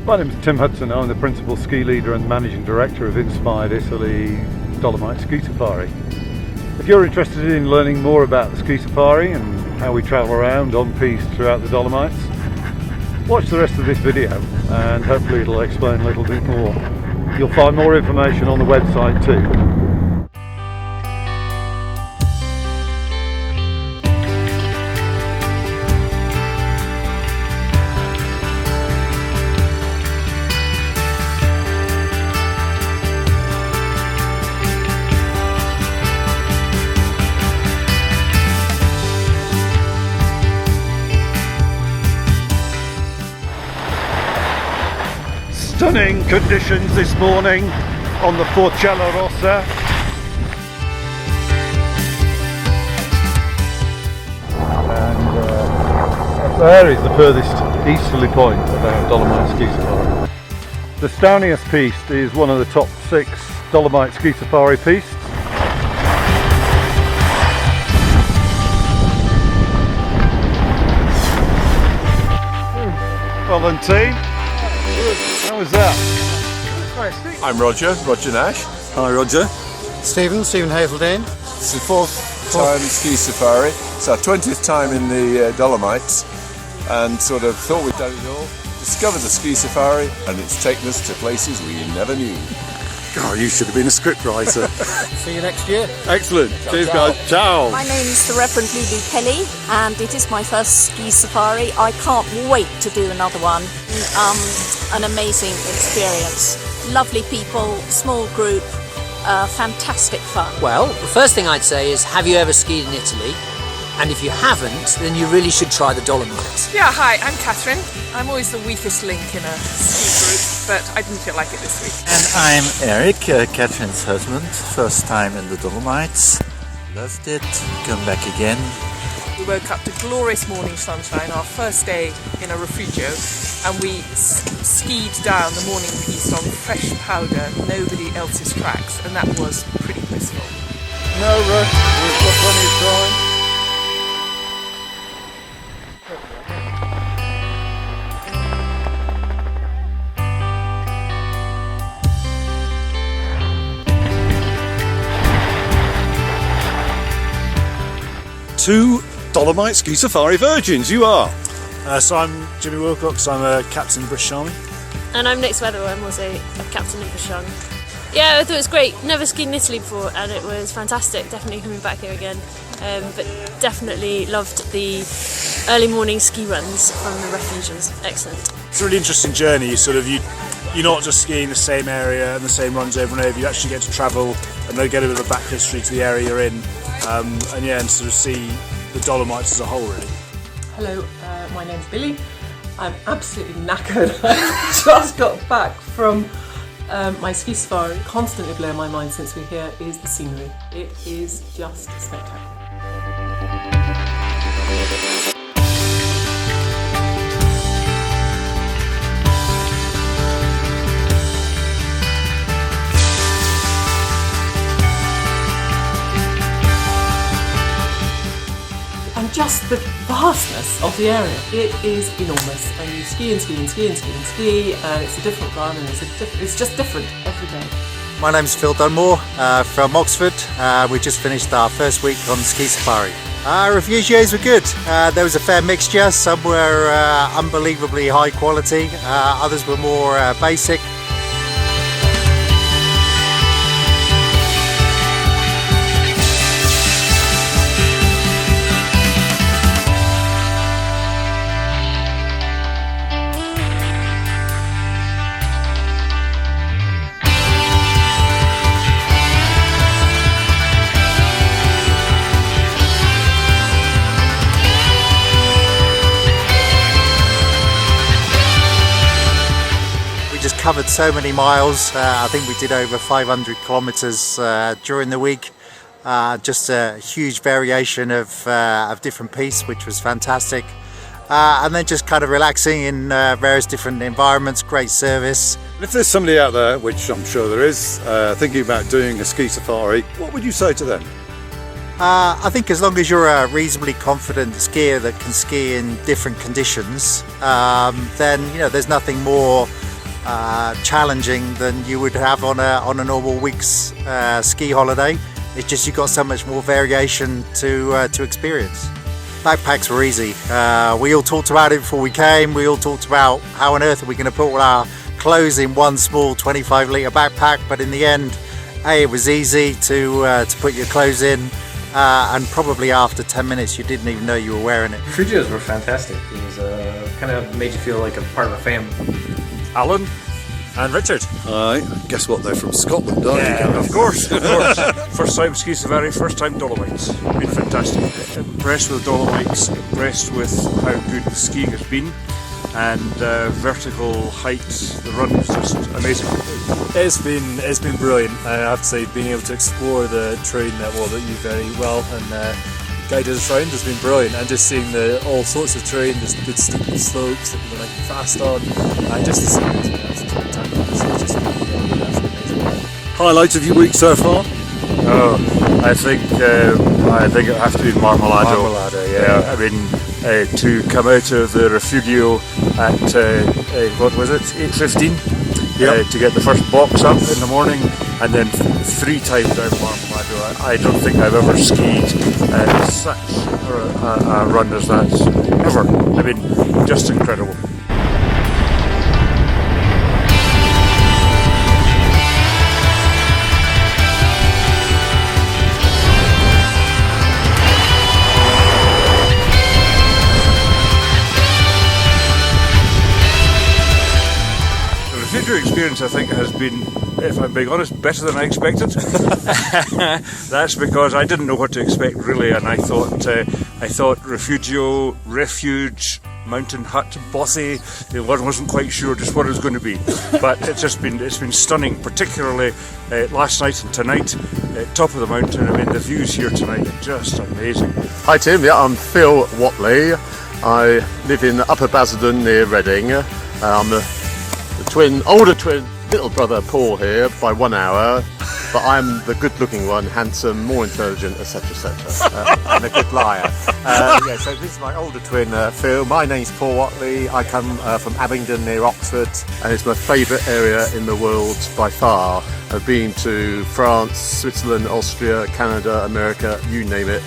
My name is Tim Hudson. I'm the Principal Ski Leader and Managing Director of Inspired Italy Dolomites Ski Safari. If you're interested in learning more about the ski safari and how we travel around on piste throughout the Dolomites, watch the rest of this video and hopefully it'll explain a little bit more. You'll find more information on the website too. Stunning conditions this morning on the Forcella Rossa. And up there is the furthest easterly point of our Dolomite Ski Safari. The Staunius piste is one of the top 6 Dolomite Ski Safari pistes. Well done, team. How was that? I'm Roger Nash. Hi Roger. Stephen Hazeldine. It's the fourth time ski safari. It's our 20th time in the Dolomites, and sort of thought we'd done it all. Discovered the ski safari, and it's taken us to places we never knew. Oh, you should have been a script writer. See you next year. Excellent. Cheers guys. Ciao. My name's the Reverend Lulu Kelly and it is my first ski safari. I can't wait to do another one. An amazing experience. Lovely people, small group, fantastic fun. Well, the first thing I'd say is, have you ever skied in Italy? And if you haven't, then you really should try the Dolomites. Yeah, hi, I'm Catherine. I'm always the weakest link in a ski group, but I didn't feel like it this week. And I'm Eric, Catherine's husband. First time in the Dolomites. Loved it. Come back again. We woke up to glorious morning sunshine, our first day in a refugio, and we skied down the morning piste on fresh powder, nobody else's tracks, and that was pretty blissful. No rush, we've got plenty of time. Two Dolomite Ski Safari virgins, you are. So I'm Jimmy Wilcox, I'm a captain in the British Army. And I'm Nick Weatherall, I'm also a captain in the British Army. Yeah, I thought it was great. Never skied in Italy before and it was fantastic. Definitely coming back here again. But definitely loved the early morning ski runs from the refuges. Excellent. It's a really interesting journey. You're not just skiing the same area and the same runs over and over. You actually get to travel and get a bit of a back history to the area you're in. And sort of see the Dolomites as a whole, really. Hello, my name's Billy. I'm absolutely knackered. I just got back from my ski safari. Constantly blowing my mind since we're here is the scenery. It is just spectacular. And just the vastness of the area. It is enormous, and you ski and ski and ski and ski and ski, and it's a different run, and it's just different every day. My name's Phil Dunmore from Oxford. We just finished our first week on ski safari. Our refugios were good. There was a fair mixture. Some were unbelievably high quality, others were more basic. Covered so many miles. I think we did over 500 kilometers during the week. Just a huge variation of different pistes, which was fantastic. And then just kind of relaxing in various different environments. Great service. If there's somebody out there, which I'm sure there is, thinking about doing a ski safari, what would you say to them? I think as long as you're a reasonably confident skier that can ski in different conditions, then there's nothing more challenging than you would have on a normal week's ski holiday. It's just you've got so much more variation to experience. Backpacks were easy. We all talked about it before we came. We all talked about how on earth are we going to put all our clothes in one small 25-litre backpack, but in the end, it was easy to put your clothes in, and probably after 10 minutes you didn't even know you were wearing it. Refugios were fantastic. It was kind of made you feel like a part of a family. Alan and Richard. Aye, guess what? They're from Scotland, aren't you? Yeah, of course, of course. First time ski safari, first time Dolomites. Been fantastic. Impressed with Dolomites, impressed with how good the skiing has been, and vertical height, the run was just amazing. It's been brilliant. I have to say, being able to explore the terrain that you very well and guided us around has been brilliant, and just seeing all sorts of terrain, there's good steep slopes that we were fast on, and just the scenery is spectacular. So it's just been absolutely amazing. Highlights of your week so far? Oh, I think it would have to be Marmalado. Marmalado, yeah. I mean, to come out of the Refugio at what was it, 8:15. Yep. To get the first box up in the morning, and then 3 times down Marmalado. I don't think I've ever skied such a run as that ever. I mean, just incredible. The Refugio experience, I think, has been, if I'm being honest, better than I expected. That's because I didn't know what to expect really, and I thought Refugio, refuge, mountain hut, bossy. I wasn't quite sure just what it was going to be, but it's been stunning, particularly last night and tonight. Top of the mountain. I mean, the views here tonight are just amazing. Hi Tim, yeah, I'm Phil Watley. I live in Upper Basildon near Reading. I'm the older twin, little brother Paul here by 1 hour, but I'm the good-looking one, handsome, more intelligent, etc., etc., and a good liar. So this is my older twin Phil. My name's Paul Watley. I come from Abingdon near Oxford, and it's my favourite area in the world by far. I've been to France, Switzerland, Austria, Canada, America, you name it.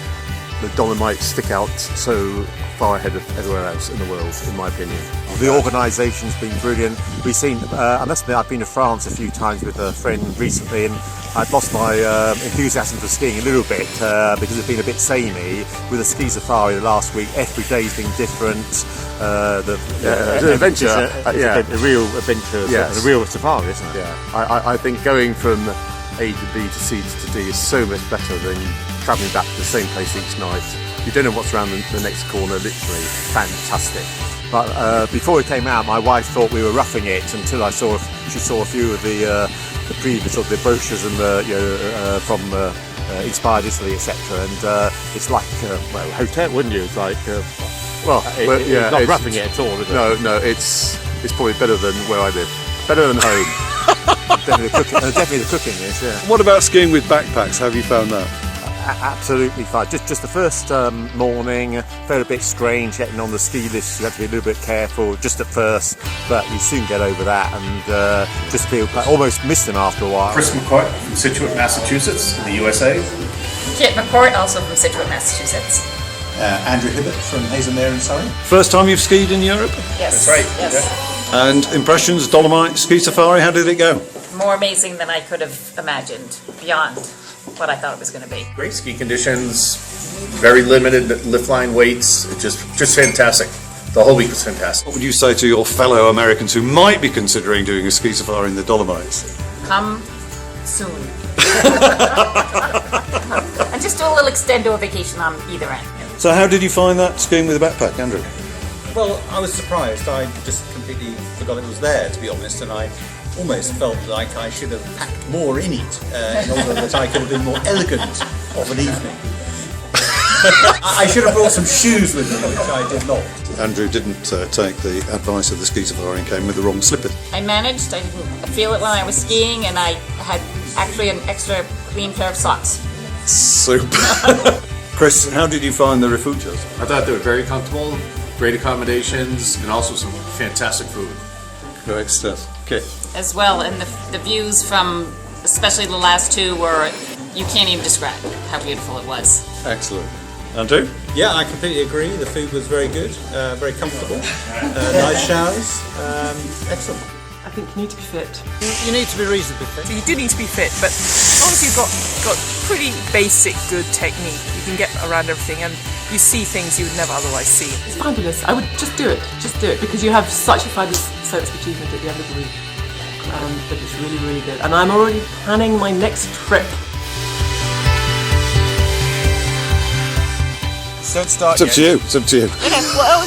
The Dolomites stick out so far ahead of everywhere else in the world, in my opinion. The organisation's been brilliant. We've seen, I must admit, I've been to France a few times with a friend recently, and I'd lost my enthusiasm for skiing a little bit because it's been a bit samey. With the ski safari the last week, every day's been different. It's an adventure. A real adventure, yes. A real safari, isn't it? Yeah. I think going from A to B to C to D is so much better than travelling back to the same place each night. You don't know what's around the next corner, literally. Fantastic. But before we came out, my wife thought we were roughing it until she saw a few of the previous sort of the brochures and from Inspired Italy, etc. And it's like a hotel, wouldn't you? It's like it's not roughing it at all, is it? No, it's probably better than where I live. Better than home. Definitely the cooking is. Yeah. What about skiing with backpacks? Have you found that? Absolutely fine. Just the first morning felt a bit strange getting on the ski lift. You have to be a little bit careful just at first, but you soon get over that and just feel almost miss them after a while. Chris McCourt from Situate, Massachusetts, in the USA. Kit McCourt, also from Situate, Massachusetts. Andrew Hibbett from Hazelmere in Surrey. First time you've skied in Europe? Yes. That's right. Yes. Yeah. And impressions, Dolomites, ski safari, how did it go? More amazing than I could have imagined, beyond what I thought it was going to be. Great ski conditions, very limited lift line weights, just fantastic. The whole week was fantastic. What would you say to your fellow Americans who might be considering doing a ski safari in the Dolomites? Come soon. And just do a little extendo vacation on either end. So how did you find that, skiing with a backpack, Andrew? Well, I was surprised. I just completely forgot it was there, to be honest, and I almost felt like I should have packed more in it in order that I could have been more elegant of an evening. I should have brought some shoes with me, which I did not. Andrew didn't take the advice of the ski safari and came with the wrong slippers. I managed. I didn't feel it when I was skiing, and I had actually an extra clean pair of socks. Super. Chris, how did you find the refugios? I thought they were very comfortable, great accommodations, and also some fantastic food. Great stuff. Okay. as well, and the views from especially the last two were, you can't even describe how beautiful it was. Excellent. Andrew? Yeah, I completely agree. The food was very good, very comfortable, nice showers, excellent. I think you need to be fit. You need to be reasonably fit. So you do need to be fit, but as long as you've got pretty basic good technique, you can get around everything and you see things you would never otherwise see. It's fabulous. I would just do it, because you have such a fabulous sense of achievement at the end of the week. But it's really, really good. And I'm already planning my next trip. Don't start It's up to you. It's up to you. Okay, well,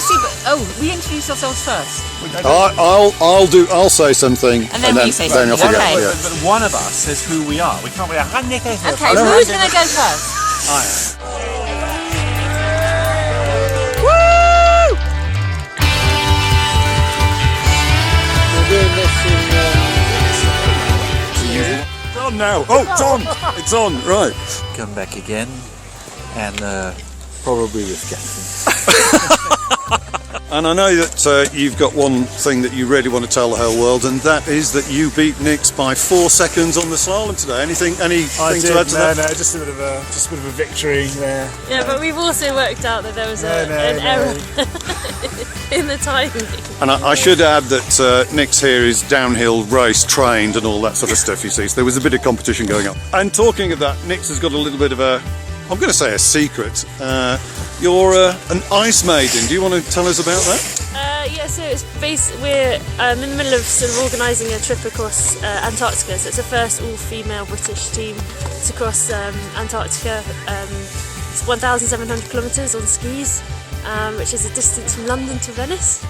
we introduce ourselves first. I'll say something, And then we say then something. off we go. Okay. Yeah. But one of us says who we are. We can't be like, hi Nick. Okay, so who's going to go first? It's on now. Oh, it's on. It's on. Right. Come back again, and probably with Captain. And I know that you've got one thing that you really want to tell the whole world, and that is that you beat Nix by 4 seconds on the slalom today. Anything to add to that? No, just a bit of a victory there. Yeah, but we've also worked out that there was an error in the timing. And I should add that Nix here is downhill race trained and all that sort of stuff, you see. So there was a bit of competition going on. And talking of that, Nix has got a little bit of I'm going to say a secret. You're an ice maiden. Do you want to tell us about that? Yeah, so it's we're in the middle of sort of organising a trip across Antarctica. So it's the first all-female British team to cross Antarctica. It's 1,700 kilometres on skis, which is a distance from London to Venice.